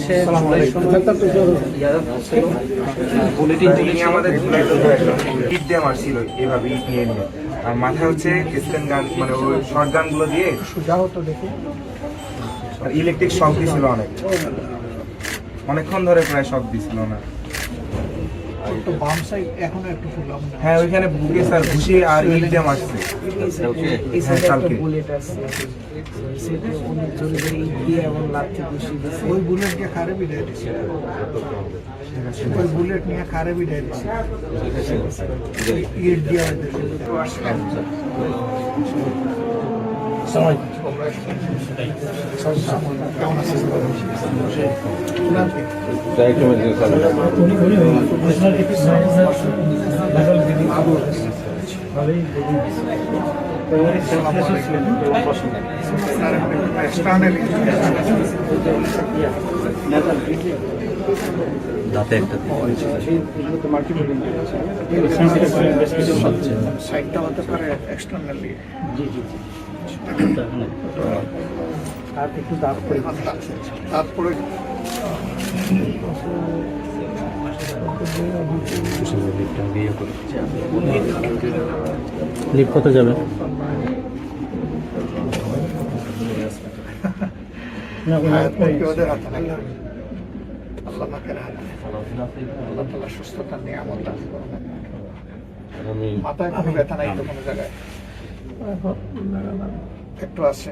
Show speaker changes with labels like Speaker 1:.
Speaker 1: হচ্ছে বুলেটিন আমাদের ইট দিয়ে মারছিল এভাবে ইট নিয়ে নিয়ে, আর মাথায় হচ্ছে স্টেন গান মানে ওই শর্ট গানগুলো দিয়ে আর ইলেকট্রিক শক দিছিল অনেকক্ষণ ধরে প্রায় শক দিছিল না। হ্যাঁ ওইখানে বুকে স্যার ঘুষি আর ইট দিয়ে মারছে।
Speaker 2: ওই বুলেট নিয়ে খারে বিদায় দিচ্ছে, ওই বুলেট নিয়ে খারে বিদায় দিচ্ছে, ইট দিয়ে
Speaker 3: দাঁতে একটা
Speaker 2: সাইডটা হতে পারে এক্সটার্নালি। আর একটু দাঁত পড়ে
Speaker 3: লিপ কত যাবে?
Speaker 2: ওদের হাতে নাই, আল্লাহ পাকের হাতে। আল্লাহ তাআলা সুস্থতা নিয়ামত দান করুন। মাথায় কোনো ব্যথা নাই তো কোনো জায়গায়? একটু আছে।